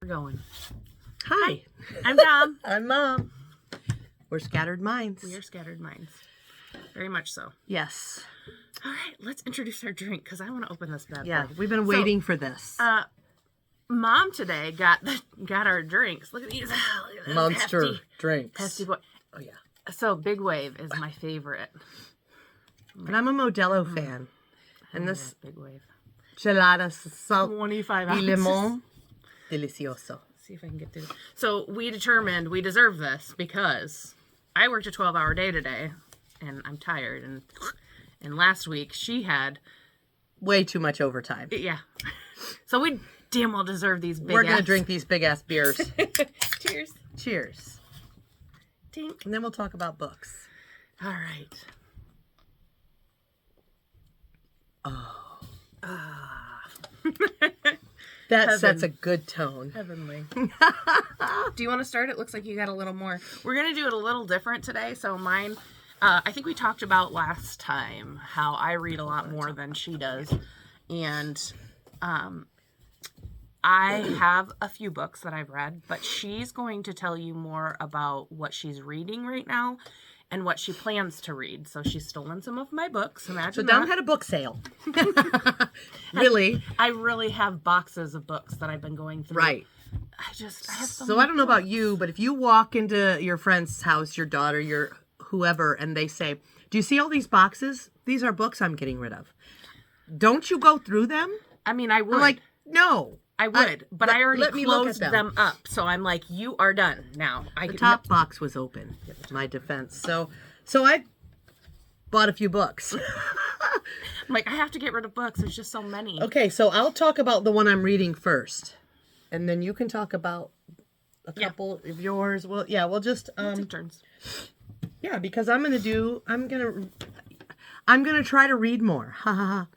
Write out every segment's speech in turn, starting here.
We're going. Hi. I'm Dom. I'm Mom. We're Scattered Minds. We are Scattered Minds. Very much so. Yes. All right, let's introduce our drink because I want to open this bad Yeah, boy. we've been waiting for this. Mom today got our drinks. Look at these. Look at this Monster hefty, drinks. hefty boy. Oh, yeah. So Big Wave is my favorite. And I'm a Modelo fan. And this Big Wave. gelada salt 25 y ounces. limon. Delicioso. See if I can get through. So we determined we deserve this because I worked a 12-hour day today, and I'm tired. And last week she had Way too much overtime. yeah. So we damn well deserve these big. We're going to drink these big ass beers. Cheers. Cheers. Tink. And then we'll talk about books. All right. That Heaven. sets a good tone. Heavenly. Do you want to start? It looks like you got a little more. We're going to do it a little different today. So mine, I think we talked about last time how I read a lot more than she does. And I have a few books that I've read, but she's going to tell you more about what she's reading right now and what she plans to read. So she's stolen some of my books. So Imagine Dom that. had a book sale. Really? I really have boxes of books that I've been going through. Right. I have So I don't know about you, but if you walk into your friend's house, your daughter, your whoever, and they say, "Do you see all these boxes? These are books I'm getting rid of." Don't you go through them? I mean, I would. I'm like, no. I would, but I already let me look at closed them up. So I'm like, you are done now. The top box was open. My defense. So I bought a few books. I'm like, I have to get rid of books. There's just so many. Okay, so I'll talk about the one I'm reading first, and then you can talk about a couple of yours. Well, yeah, we'll just Take turns. yeah, because I'm gonna try to read more. Ha ha ha.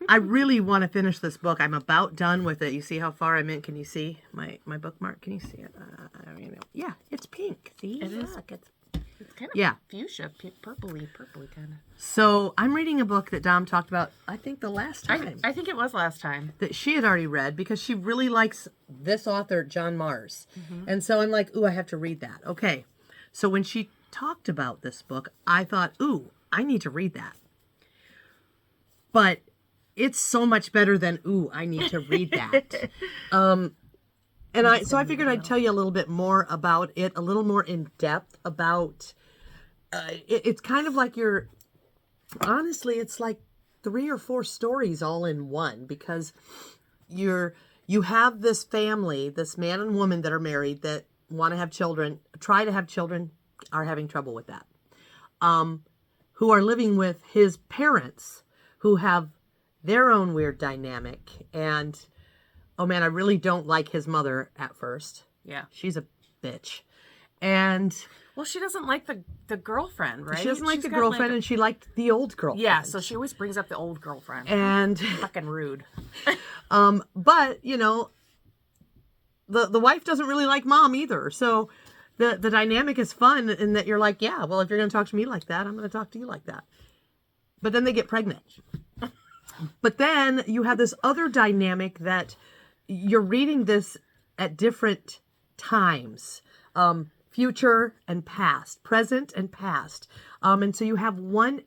I really want to finish this book. I'm about done with it. You see how far I'm in? Can you see my bookmark? Can you see it? I don't even know. Yeah, it's pink. See? It is. Look, It's kind of Yeah. fuchsia, purpley kind of. So I'm reading a book that Dom talked about, I think the last time, I think it was last time. that she had already read because she really likes this author, John Mars. And so I'm like, ooh, I have to read that. Okay. So when she talked about this book, I thought, ooh, I need to read that. But it's so much better than, ooh, I need to read that. So I figured I'd tell you a little bit more about it, a little more in depth about, it's kind of like honestly, it's like 3 or 4 stories all in one, because you have this family, this man and woman that are married that want to have children, try to have children, are having trouble with that, who are living with his parents who have their own weird dynamic. And oh man, I really don't like his mother at first. Yeah. She's a bitch. And Well, she doesn't like the girlfriend, right? she doesn't like She's the got, girlfriend, and she liked the old girlfriend. yeah, so she always brings up the old girlfriend. And Fucking rude. but you know, the wife doesn't really like mom either. So the dynamic is fun in that you're like, yeah, well, if you're going to talk to me like that, I'm going to talk to you like that. But then they get pregnant. But then you have this other dynamic that you're reading this at different times, future and past, present and past. And so you have one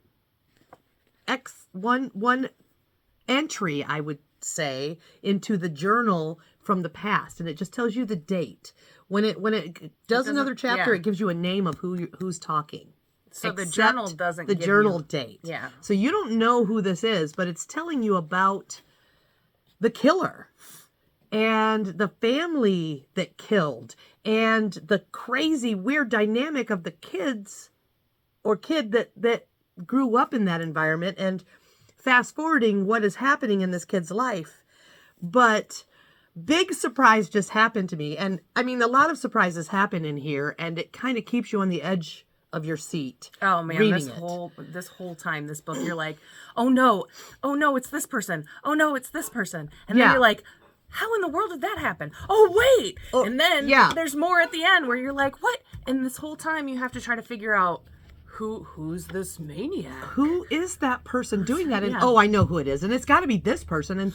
entry, I would say, into the journal from the past, and it just tells you the date. When it does another chapter, yeah. it gives you a name of who's talking. So the Except journal doesn't the give journal you- date. Yeah. So you don't know who this is, but it's telling you about the killer and the family that killed and the crazy weird dynamic of the kids or kid that grew up in that environment, and fast forwarding what is happening in this kid's life. But big surprise just happened to me. And I mean, a lot of surprises happen in here, and it kind of keeps you on the edge of your seat. Oh man, reading this whole time, this book, you're like, oh no, it's this person. Oh no, it's this person. And then Yeah. you're like, how in the world did that happen? Oh wait. And then there's more at the end where you're like, what? And this whole time you have to try to figure out who's this maniac? Who is that person doing that? And Yeah. oh, I know who it is. And it's got to be this person. And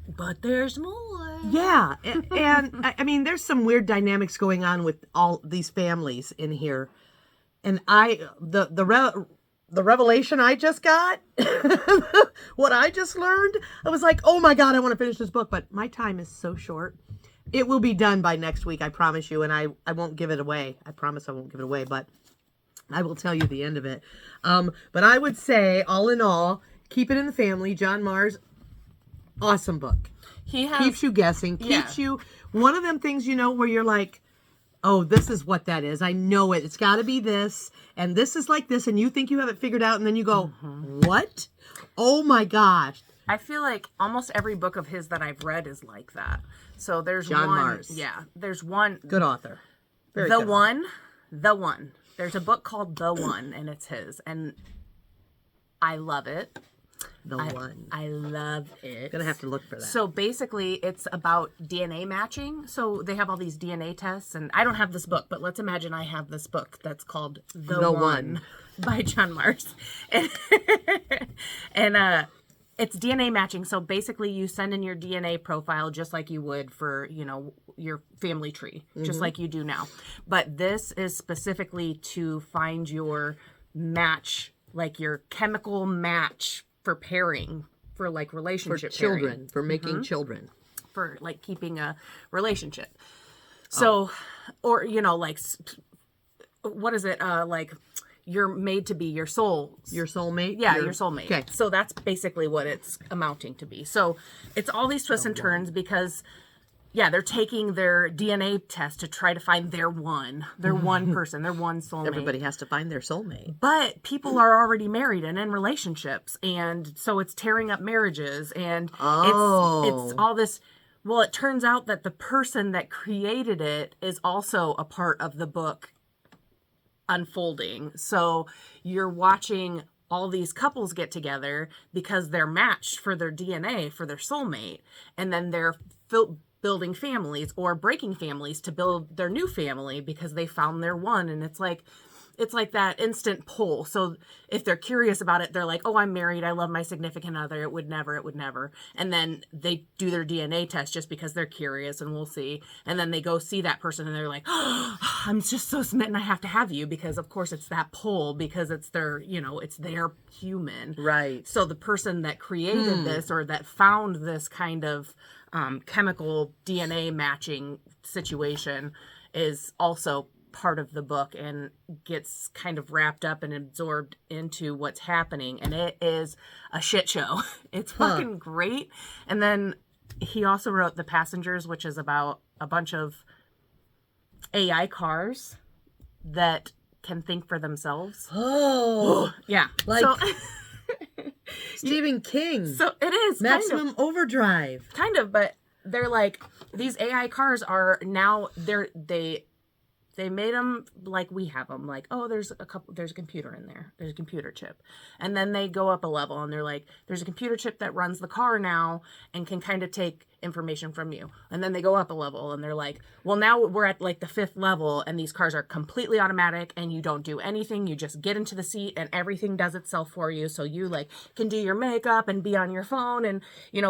But there's more. Yeah, and I mean, there's some weird dynamics going on with all these families in here, and the revelation I just got, what I just learned, I was like, oh my God, I want to finish this book, but my time is so short. It will be done by next week, I promise you, and I won't give it away. I promise I won't give it away, but I will tell you the end of it. But I would say, all in all, Keep It in the Family, John Marrs, awesome book. He has, Keeps you guessing, keeps you, one of them things, where you're like, oh, this is what that is. I know it. It's got to be this, and this is like this, and you think you have it figured out, and then you go, what? Oh my gosh. I feel like almost every book of his that I've read is like that. So there's John one. Marrs. Yeah, there's one. Good author. Very The good One. The One. There's a book called The One, and it's his, and I love it. The One. I love it. Gonna have to look for that. So basically, it's about DNA matching. So they have all these DNA tests, and I don't have this book, but let's imagine I have this book that's called The One by John Marrs, and it's DNA matching. So basically, you send in your DNA profile just like you would for your family tree, just like you do now. But this is specifically to find your match, like your chemical match for pairing, for like relationship for children, pairing. for making children, for like keeping a relationship. So, or like, what is it? Like, you're made to be your soul. your soulmate. Yeah, your soulmate. Okay. So that's basically what it's amounting to be. So it's all these twists and turns because, they're taking their DNA test to try to find their one person, their one soulmate. Everybody has to find their soulmate. But people are already married and in relationships, and so it's tearing up marriages, and it's all this. Well, it turns out that the person that created it is also a part of the book unfolding. So you're watching all these couples get together because they're matched for their DNA, for their soulmate, and then they're building families or breaking families to build their new family because they found their one. And it's like that instant pull. So if they're curious about it, they're like, oh, I'm married, I love my significant other, it would never. And then they do their DNA test just because they're curious, and we'll see. And then they go see that person and they're like, oh, I'm just so smitten, I have to have you, because of course it's that pull, because it's their, it's their human. Right. So the person that created this, or that found this kind of chemical DNA matching situation, is also part of the book and gets kind of wrapped up and absorbed into what's happening, and it is a shit show. It's fucking great. And then he also wrote The Passengers, which is about a bunch of AI cars that can think for themselves. Oh, Yeah. like so, Stephen King. so it is Maximum Overdrive. kind of, but they're like, these AI cars are now, they made them like we have them, like, oh, there's a computer in there, there's a computer chip, and then they go up a level and they're like, there's a computer chip that runs the car now and can kind of take information from you, and then they go up a level and they're like, well, now we're at like the 5th level and these cars are completely automatic and you don't do anything, you just get into the seat and everything does itself for you, so you like can do your makeup and be on your phone and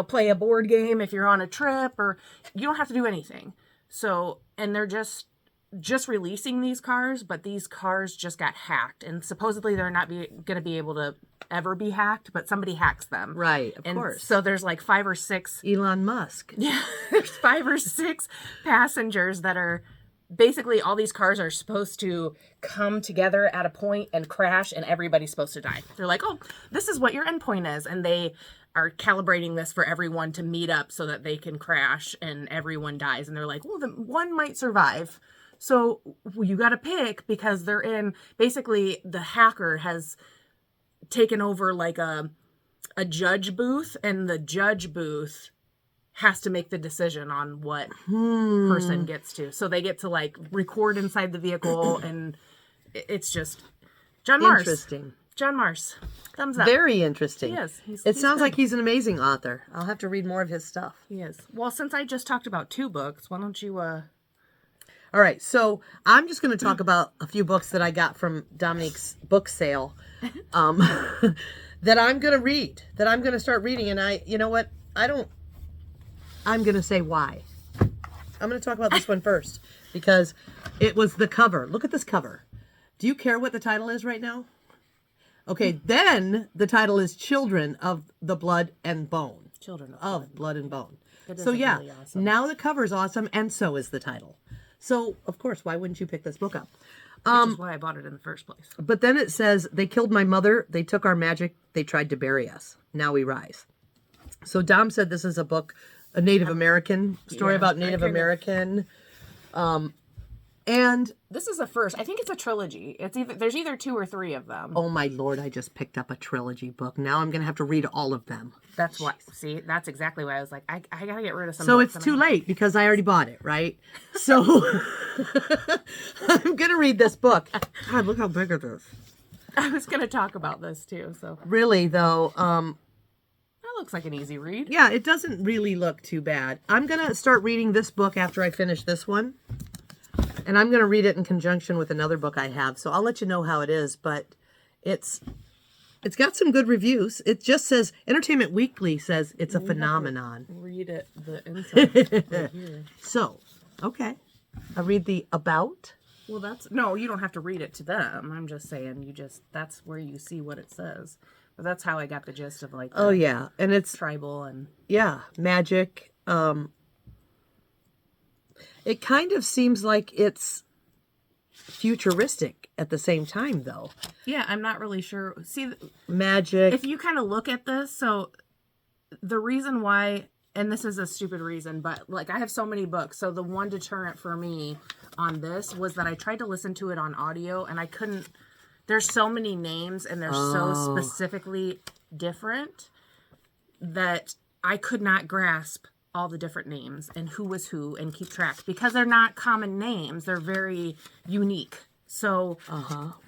play a board game if you're on a trip, or you don't have to do anything. So, and they're just releasing these cars, but these cars just got hacked, and supposedly they're not going to be able to ever be hacked, but somebody hacks them. Right, of and course. So there's like 5 or 6. Elon Musk. Yeah, there's 5 or 6 passengers that are basically, all these cars are supposed to come together at a point and crash, and everybody's supposed to die. They're like, oh, this is what your endpoint is, and they are calibrating this for everyone to meet up so that they can crash and everyone dies. And they're like, well, the one might survive. So you got to pick, because they're in, basically the hacker has taken over like a judge booth, and the judge booth has to make the decision on what person gets to. So they get to like record inside the vehicle, and it's just John Marrs. Interesting. John Marrs. Thumbs up. Very interesting. He is. It He's sounds good. like he's an amazing author. I'll have to read more of his stuff. He is. Well, since I just talked about 2 books, why don't you All right, so I'm just going to talk about a few books that I got from Dominique's book sale that I'm going to read, that I'm going to start reading. And you know what? I'm going to say why. I'm going to talk about this one first because it was the cover. Look at this cover. Do you care what the title is right now? Okay, then the title is Children of the Blood and Bone. Children of Blood and Bone. That So is yeah, really awesome. now the cover's awesome, and so is the title. So of course, why wouldn't you pick this book up? Which is why I bought it in the first place. But then it says, they killed my mother, they took our magic, they tried to bury us. Now we rise. So Dom said this is a book, a Native American story Yeah, about I Native kind of- American. And This is the first. I think it's a trilogy. There's either 2 or 3 of them. oh my Lord, I just picked up a trilogy book. Now I'm going to have to read all of them. That's what. See, that's exactly why I was like, I gotta get rid of some. So books it's and too late because I already bought it, right? So I'm going to read this book. God, look how big it is. I was gonna talk about this too. So Really though, that looks like an easy read. yeah, it doesn't really look too bad. I'm going to start reading this book after I finish this one. And I'm going to read it in conjunction with another book I have. So I'll let you know how it is, but it's got some good reviews. It just says Entertainment Weekly says it's a phenomenon. Read it. The inside right here. So, okay. I read the about. Well, no. You don't have to read it to them. I'm just saying. That's where you see what it says. But that's how I got the gist of like. Oh yeah, and it's tribal and. yeah, magic. It kind of seems like it's futuristic at the same time, though. Yeah, I'm not really sure. See, Magic. if you kind of look at this, so the reason why, and this is a stupid reason, but like I have so many books. So the one deterrent for me on this was that I tried to listen to it on audio and I couldn't. There's so many names and they're so specifically different that I could not grasp all the different names and who was who and keep track because they're not common names. They're very unique. So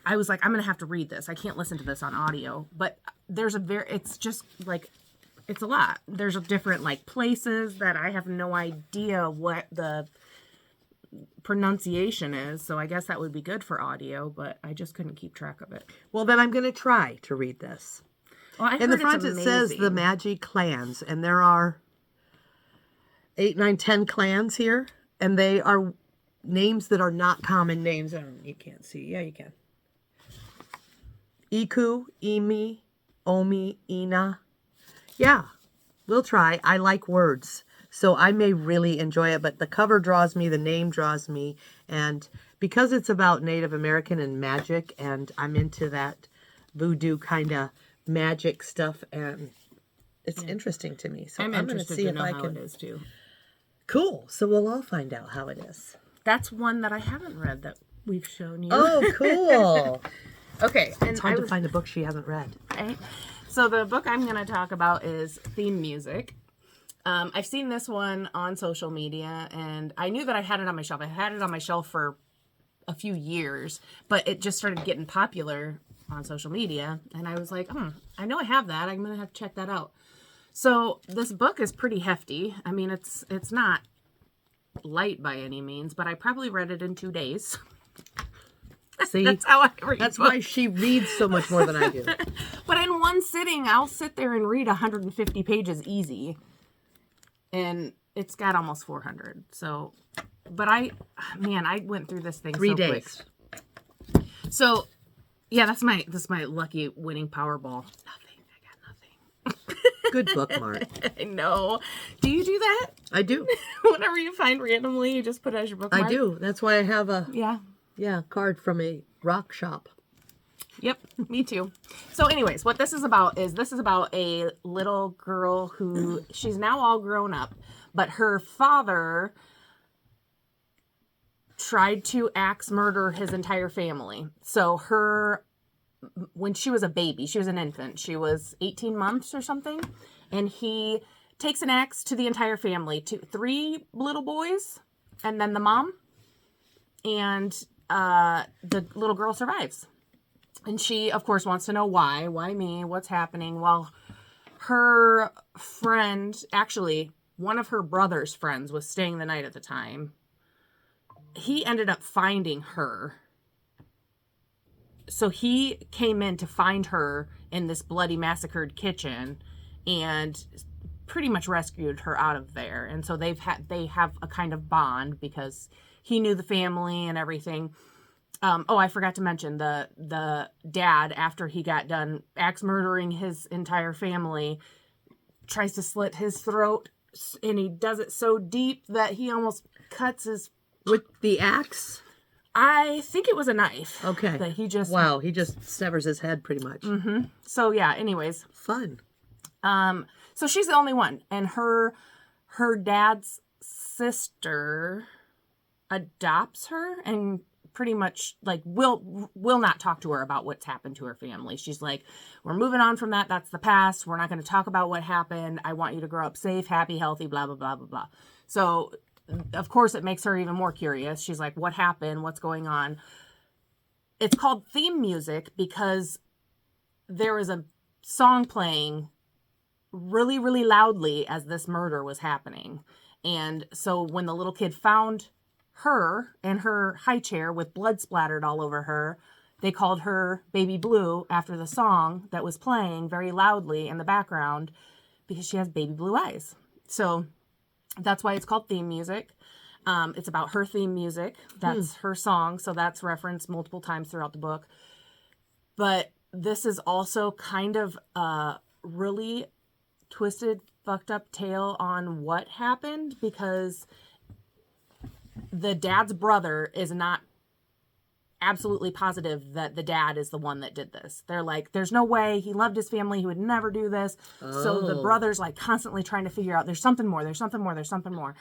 I was like, I'm going to have to read this. I can't listen to this on audio, but it's just like, it's a lot. There's different like places that I have no idea what the pronunciation is. So I guess that would be good for audio, but I just couldn't keep track of it. Well, then I'm going to try to read this. Well, I In the heard front, it's it says the amazing. Magi clans, and there are 8, 9, 10 clans here, and they are names that are not common names. You can't see. Yeah, you can. Iku, Imi, Omi, Ina. Yeah, we'll try. I like words, so I may really enjoy it, but the cover draws me, the name draws me, and because it's about Native American and magic, and I'm into that voodoo kind of magic stuff, and it's interesting to me. So I'm I'm going to interested see to if know I how can. it is too. Cool. So we'll all find out how it is. That's one that I haven't read that we've shown you. Oh, cool. Okay. And It's hard to find a book she hasn't read. Right? So the book I'm going to talk about is theme music. I've seen this one on social media, and I knew that I had it on my shelf. I had it on my shelf for a few years, but it just started getting popular on social media, and I was like, I know I have that. I'm going to have to check that out. So this book is pretty hefty. I mean, it's not light by any means, but I probably read it in 2 days. See, That's how I read that's books. why she reads so much more than I do. But in one sitting, I'll sit there and read 150 pages easy. And it's got almost 400. So, but I went through this thing 3 so days. quick. So, yeah, that's my lucky winning Powerball. Nothing. I got nothing. Good bookmark. I know. Do you do that? I do. Whatever you find randomly, you just put it as your bookmark? I do. That's why I have a card from a rock shop. Yep, me too. So anyways, what this is about a little girl who, she's now all grown up, but her father tried to axe murder his entire family. So when she was a baby, she was an infant, she was 18 months or something, and he takes an axe to the entire family, to 3 little boys, and then the mom, and the little girl survives. And she, of course, wants to know why. Why me? What's happening? Well, her friend, actually, one of her brother's friends was staying the night at the time. He ended up finding her. So he came in to find her in this bloody massacred kitchen and pretty much rescued her out of there. And so they have a kind of bond because he knew the family and everything. I forgot to mention the dad, after he got done axe murdering his entire family, tries to slit his throat, and he does it so deep that he almost cuts his... With the axe? I think it was a knife. Okay. That he just... Wow, he just severs his head pretty much. Mm-hmm. So yeah, anyways. Fun. So she's the only one. And her dad's sister adopts her and pretty much like will not talk to her about what's happened to her family. She's like, we're moving on from that. That's the past. We're not going to talk about what happened. I want you to grow up safe, happy, healthy, blah, blah, blah, blah, blah. So of course it makes her even more curious. She's like, what happened? What's going on? It's called theme music because there was a song playing really, really loudly as this murder was happening. And so when the little kid found her in her high chair with blood splattered all over her, they called her Baby Blue after the song that was playing very loudly in the background because she has baby blue eyes. So that's why it's called theme music. It's about her theme music. That's her song. So that's referenced multiple times throughout the book. But this is also kind of a really twisted, fucked up tale on what happened, because the dad's brother is not absolutely positive that the dad is the one that did this. They're like, there's no way. He loved his family. He would never do this. So the brother's like constantly trying to figure out, there's something more.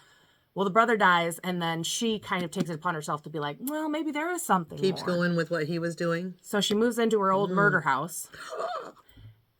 Well, the brother dies, and then she kind of takes it upon herself to be like, well, maybe there is something Keeps more. going with what he was doing. So she moves into her old murder house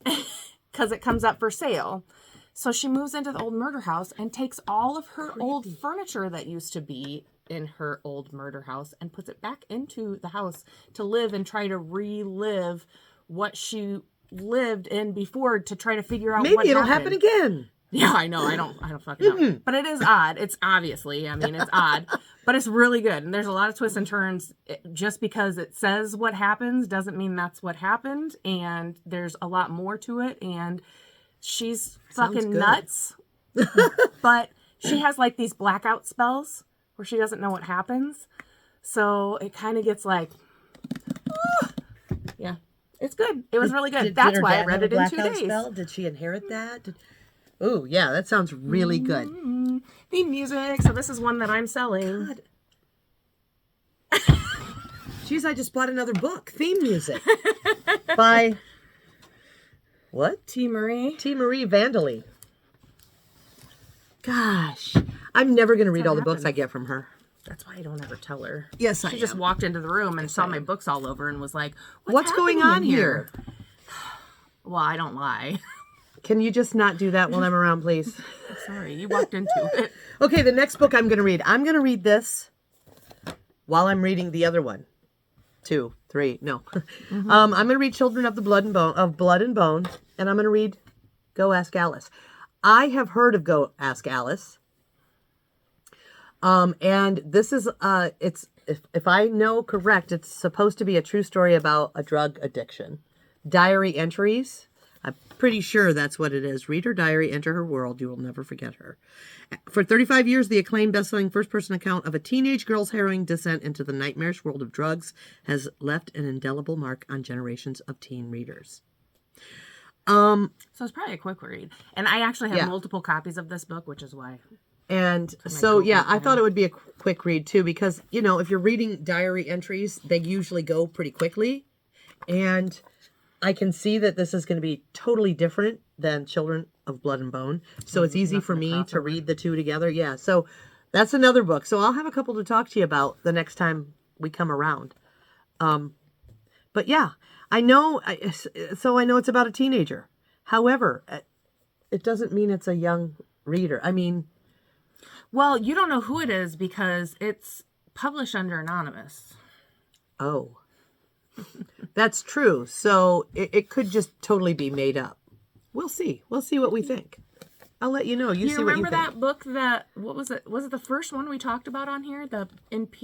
because it comes up for sale. So she moves into the old murder house and takes all of her old furniture that used to be in her old murder house and puts it back into the house to live and try to relive what she lived in before, to try to figure out Maybe what it'll happened. happen again. Yeah, I know. I don't fucking know. But it is odd. It's obviously, it's odd, but it's really good. And there's a lot of twists and turns. Just because it says what happens doesn't mean that's what happened. And there's a lot more to it. And she's fucking nuts. But she has like these blackout spells where she doesn't know what happens. So it kind of gets like, yeah, it's good. It was really good. That's why I read it in 2 days. Spell? Did she inherit that? Oh, yeah, that sounds really good. Theme music. So this is one that I'm selling. God. Jeez, I just bought another book. Theme music. By what? T. Marie. T. Marie Vanderlee. Gosh. I'm never going to read all the books I get from her. That's why I don't ever tell her. Yes, She just walked into the room and saw my books all over and was like, What's going on here? Well, I don't lie. Can you just not do that while I'm around, please? Sorry, you walked into it. Okay, the next book I'm going to read this while I'm reading the other one. 2, 3, no. I'm going to read Children of the Blood and Bone, and I'm going to read Go Ask Alice. I have heard of Go Ask Alice. And this is, it's, if I know correct, it's supposed to be a true story about a drug addiction. Diary entries. I'm pretty sure that's what it is. Read her diary, enter her world. You will never forget her. For 35 years, the acclaimed best-selling first-person account of a teenage girl's harrowing descent into the nightmarish world of drugs has left an indelible mark on generations of teen readers. So it's probably a quick read. And I actually have multiple copies of this book, which is why. And so, I thought it would be a quick read, too, because, if you're reading diary entries, they usually go pretty quickly. And I can see that this is going to be totally different than Children of Blood and Bone. So it's easy for me to read the two together. Yeah, so that's another book. So I'll have a couple to talk to you about the next time we come around. But yeah, I know it's about a teenager. However, it doesn't mean it's a young reader. Well, you don't know who it is because it's published under anonymous. Oh. That's true. So it could just totally be made up. We'll see. We'll see what we think. I'll let you know. You see what you think. Remember that book that, what was it? Was it the first one we talked about on here?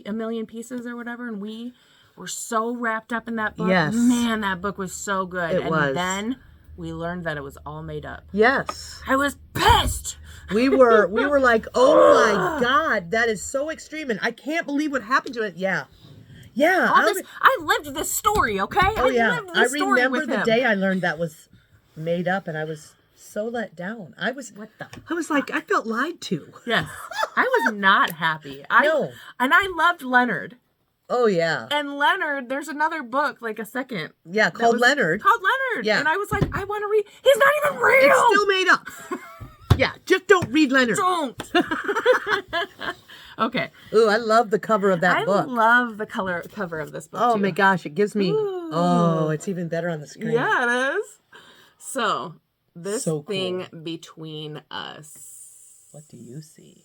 A Million Pieces or whatever? And we were so wrapped up in that book. Yes. Man, that book was so good. It was. And then we learned that it was all made up. Yes. I was pissed. pissed. We were like, oh my God, that is so extreme, and I can't believe what happened to it. Yeah. I lived this story, okay? Oh yeah, lived this story remember with the him. day I learned that was made up, and I was so let down. I was like, I felt lied to. Yes. I was not happy. No. And I loved Leonard. Oh yeah. And Leonard, there's another book, like a second. Yeah, called Leonard. Called Leonard. Yeah. And I was like, I want to read. He's not even real. It's still made up. Yeah, just don't read Leonard. Don't. Okay. Ooh, I love the cover of that I book. love the cover of this book. Oh too. my gosh, it gives me. Ooh. Oh, it's even better on the screen. Yeah, it is. So this So thing between us. What do you see?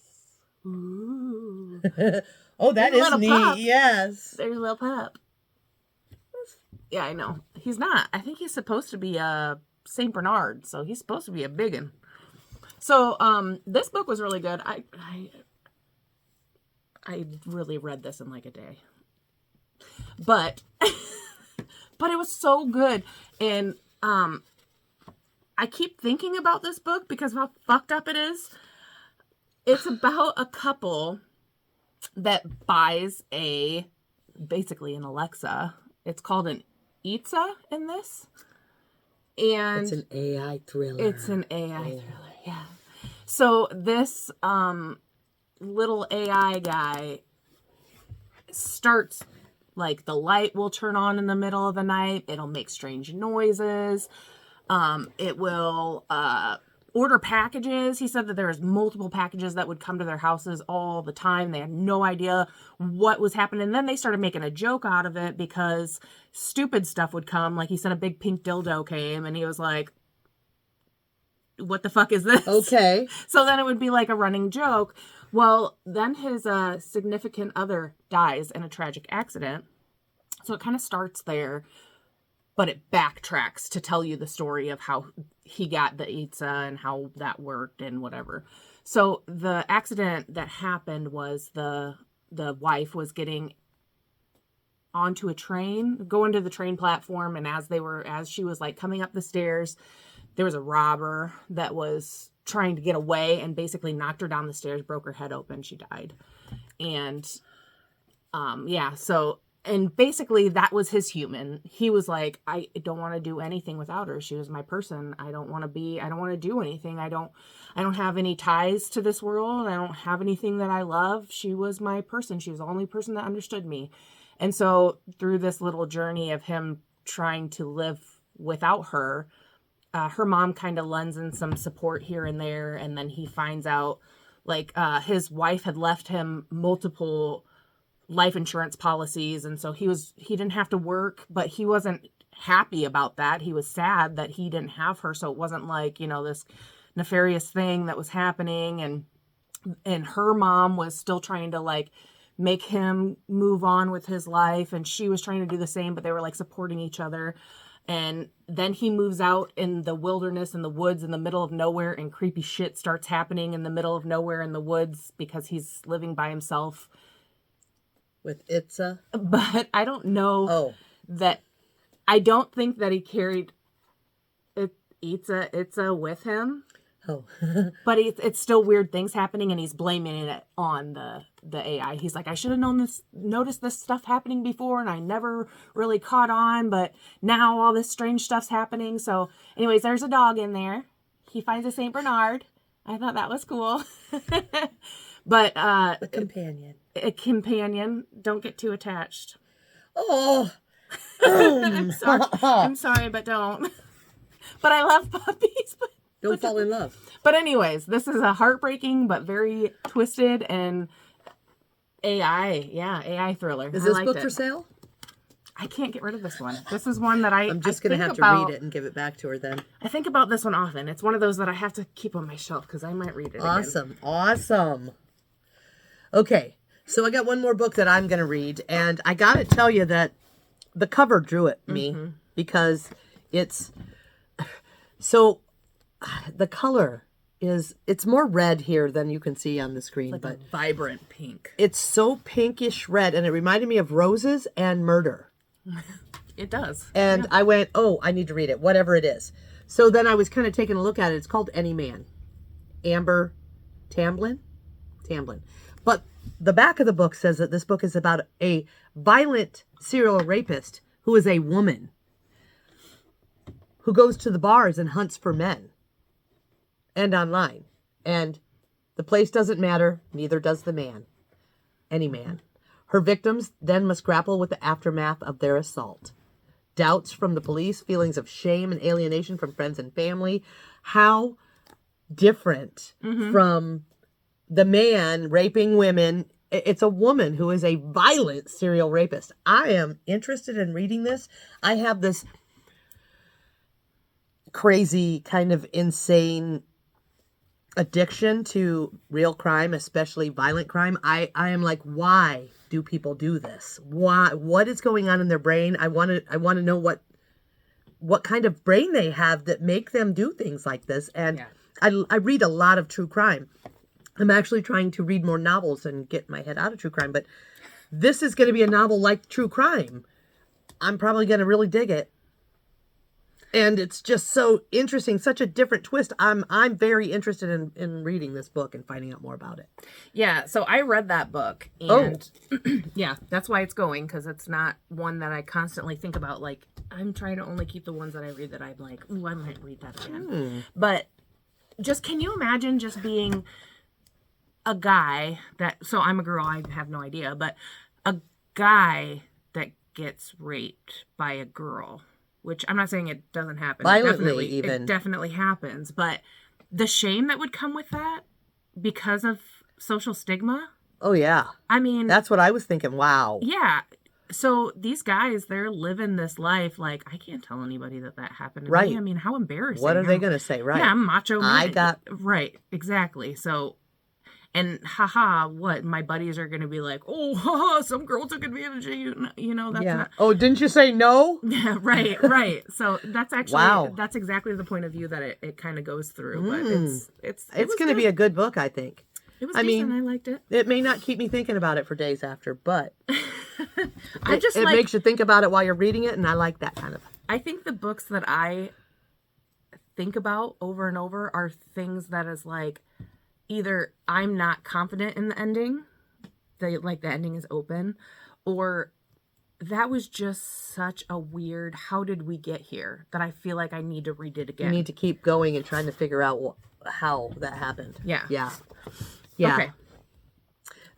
Ooh. Oh, that There's a is little neat. pup. Yes. There's a little pup. Yeah, I know. He's not. I think he's supposed to be a Saint Bernard, so he's supposed to be a biggin. So, this book was really good. I really read this in like a day, but but it was so good, and I keep thinking about this book because of how fucked up it is. It's about a couple that buys basically an Alexa. It's called an Eatsa in this. And It's an AI thriller. it's an AI thriller, yeah. So this little AI guy starts, like, the light will turn on in the middle of the night. It'll make strange noises. It will order packages. He said that there was multiple packages that would come to their houses all the time. They had no idea what was happening. And then they started making a joke out of it because stupid stuff would come. Like, he said a big pink dildo came, and he was like, what the fuck is this? Okay. So then it would be like a running joke. Well, then his significant other dies in a tragic accident. So it kind of starts there, but it backtracks to tell you the story of how he got the Eatsa and how that worked and whatever. So the accident that happened was the wife was getting onto a train, going to the train platform, and as she was like coming up the stairs, there was a robber that was trying to get away and basically knocked her down the stairs, broke her head open, she died. And and basically that was his human. He was like, I don't want to do anything without her. She was my person. I don't want to do anything. I don't have any ties to this world. I don't have anything that I love. She was my person. She was the only person that understood me. And so through this little journey of him trying to live without her, her mom kind of lends in some support here and there. And then he finds out like his wife had left him multiple life insurance policies. And so he didn't have to work, but he wasn't happy about that. He was sad that he didn't have her. So it wasn't like, this nefarious thing that was happening. And her mom was still trying to like make him move on with his life. And she was trying to do the same, but they were like supporting each other. And then he moves out in the wilderness, in the woods, in the middle of nowhere, and creepy shit starts happening in the middle of nowhere in the woods because he's living by himself. With Itza? But I don't know I don't think that he carried Itza with him. Oh. But it's still weird things happening, and he's blaming it on the AI. He's like, I should have noticed this stuff happening before, and I never really caught on, but now all this strange stuff's happening. So anyways, there's a dog in there. He finds a Saint Bernard. I thought that was cool. But A companion. A companion. Don't get too attached. Oh. I'm sorry, but don't. But I love puppies. Don't fall in love. But anyways, this is a heartbreaking but very twisted and AI thriller. Is this book for sale? I can't get rid of this one. This is one that I'm just going to have to read it and give it back to her then. I think about this one often. It's one of those that I have to keep on my shelf because I might read it again. Awesome. Okay, so I got one more book that I'm going to read, and I got to tell you that the cover drew at me because it's so the color it's more red here than you can see on the screen, Like but a vibrant pink. it's so pinkish red, and it reminded me of roses and murder. It does. And I went, oh, I need to read it, whatever it is. So then I was kind of taking a look at it. It's called Any Man. Amber Tamblyn. But the back of the book says that this book is about a violent serial rapist who is a woman who goes to the bars and hunts for men and online. And the place doesn't matter, neither does the man. Any man. Her victims then must grapple with the aftermath of their assault. Doubts from the police, feelings of shame and alienation from friends and family. How different from the man raping women. It's a woman who is a violent serial rapist. I am interested in reading this. I have this crazy, kind of insane addiction to real crime, especially violent crime. I am like, why do people do this? Why? What is going on in their brain? I want to know what kind of brain they have that make them do things like this. And I read a lot of true crime. I'm actually trying to read more novels and get my head out of true crime, but this is going to be a novel like true crime. I'm probably going to really dig it. And it's just so interesting, such a different twist. I'm very interested in reading this book and finding out more about it. Yeah, so I read that book, and yeah, that's why it's going, because it's not one that I constantly think about. Like, I'm trying to only keep the ones that I read that I'm like, ooh, I might read that again. But just, can you imagine just being a guy that, so I'm a girl, I have no idea, but a guy that gets raped by a girl. Which I'm not saying it doesn't happen. Violently, It definitely happens. But the shame that would come with that because of social stigma. Oh, yeah. I mean, that's what I was thinking. Wow. Yeah. So these guys, they're living this life like, I can't tell anybody that happened to me. I mean, how embarrassing. What are they going to say? Right. Yeah, I'm macho man. Right. Exactly. So, and what? My buddies are going to be like, oh, haha, some girl took advantage of you. You know, that's not. Oh, didn't you say no? Yeah, right. So that's actually, that's exactly the point of view that it kind of goes through. But it's going to be a good book, I think. It was decent. I liked it. It may not keep me thinking about it for days after, but it makes you think about it while you're reading it, and I like that kind of. I think the books that I think about over and over are things that is like, either I'm not confident in the ending, the ending is open, or that was just such a weird, how did we get here, that I feel like I need to read it again. You need to keep going and trying to figure out how that happened. Yeah. Okay.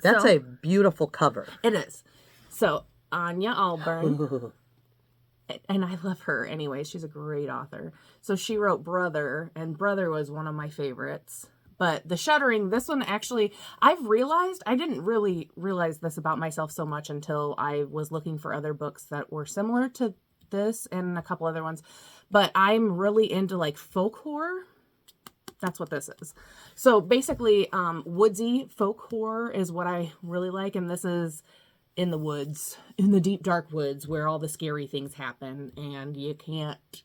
That's a beautiful cover. It is. So, Anya Alburn. And I love her anyway. She's a great author. So she wrote Brother, and Brother was one of my favorites. But The Shuddering, this one actually, I didn't really realize this about myself so much until I was looking for other books that were similar to this and a couple other ones. But I'm really into like folk horror. That's what this is. So basically, woodsy folk horror is what I really like. And this is in the woods, in the deep, dark woods where all the scary things happen and you can't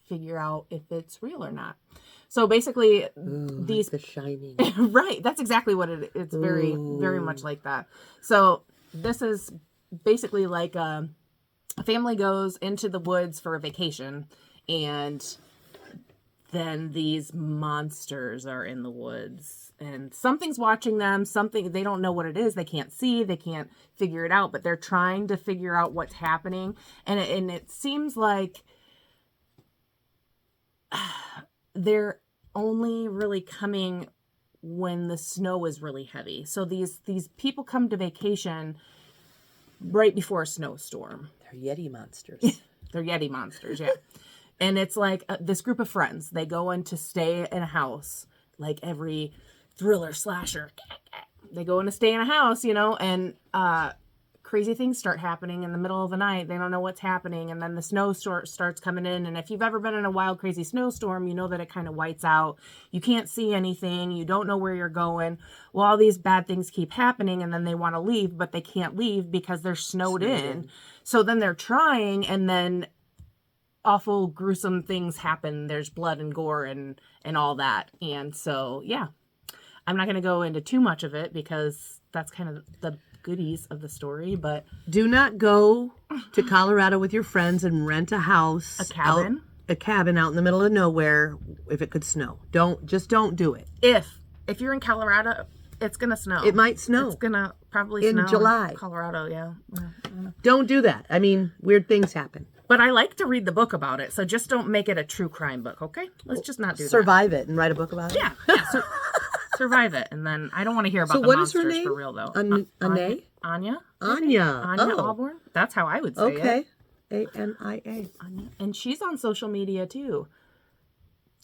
figure out if it's real or not. So basically, these The Shining. Right, that's exactly what it is. It's very, very much like that. So this is basically like a family goes into the woods for a vacation, and then these monsters are in the woods, and something's watching them. Something, they don't know what it is. They can't see. They can't figure it out. But they're trying to figure out what's happening, and it seems like they're only really coming when the snow is really heavy. So these people come to vacation right before a snowstorm. They're Yeti monsters. They're Yeti monsters, yeah. And it's like this group of friends. They go in to stay in a house, like every thriller slasher. They go in to stay in a house, and crazy things start happening in the middle of the night. They don't know what's happening, and then the snow starts coming in. And if you've ever been in a wild, crazy snowstorm, you know that it kind of whites out. You can't see anything. You don't know where you're going. Well, all these bad things keep happening, and then they want to leave, but they can't leave because they're snowed in. So then they're trying, and then awful, gruesome things happen. There's blood and gore and all that. And so, yeah, I'm not going to go into too much of it because that's kind of the goodies of the story. But do not go to Colorado with your friends and rent a house, a cabin out in the middle of nowhere if it could snow. Don't do it. If If you're in Colorado, it's gonna snow. It might snow. It's gonna probably In snow July. in Colorado, yeah. Don't do that. I mean, weird things happen. But I like to read the book about it, so just don't make it a true crime book, okay? Let's just not do Survive it and write a book about it. that. Yeah. Survive it, and then I don't want to hear about So the what is her monsters name? for real though. Anya? Anya. Anya. Anya Oh, Alborn. That's how I would say it. okay. Ania. Anya. And she's on social media too.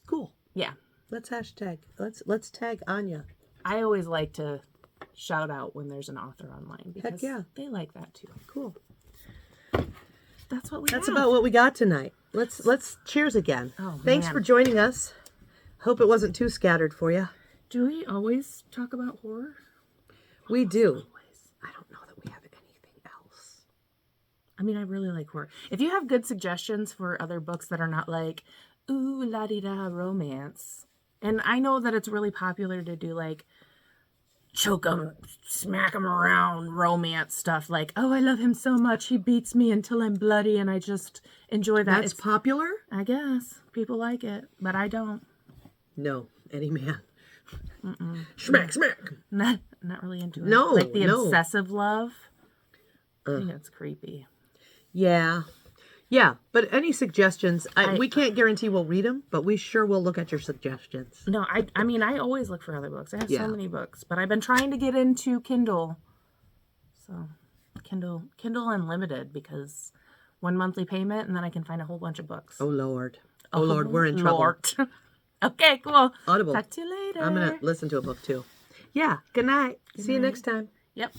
Cool. Yeah. Let's hashtag. Let's tag Anya. I always like to shout out when there's an author online because yeah. they like that too. Cool. That's what we That's have. about what we got tonight. Let's cheers again. Oh, Thanks man. for joining us. Hope it wasn't too scattered for you. Do we always talk about horror? We do. I don't know that we have anything else. I mean, I really like horror. If you have good suggestions for other books that are not like, ooh, la-di-da romance. And I know that it's really popular to do like choke 'em, smack 'em around romance stuff. Like, oh, I love him so much. He beats me until I'm bloody and I just enjoy that. That's popular? I guess. People like it, but I don't. No, any man. Smack, smack. Not really into it. No, Like the no. obsessive love. I think it's creepy. Yeah. Yeah, but any suggestions? We can't guarantee we'll read them, but we sure will look at your suggestions. No, I mean, I always look for other books. I have Yeah. so many books, but I've been trying to get into Kindle. So, Kindle Unlimited, because one monthly payment and then I can find a whole bunch of books. Oh, Lord. Oh, Lord, we're in trouble. Lord. Okay, cool. Audible. Talk to you later. I'm going to listen to a book, too. Yeah, good night. See you next time. Yep.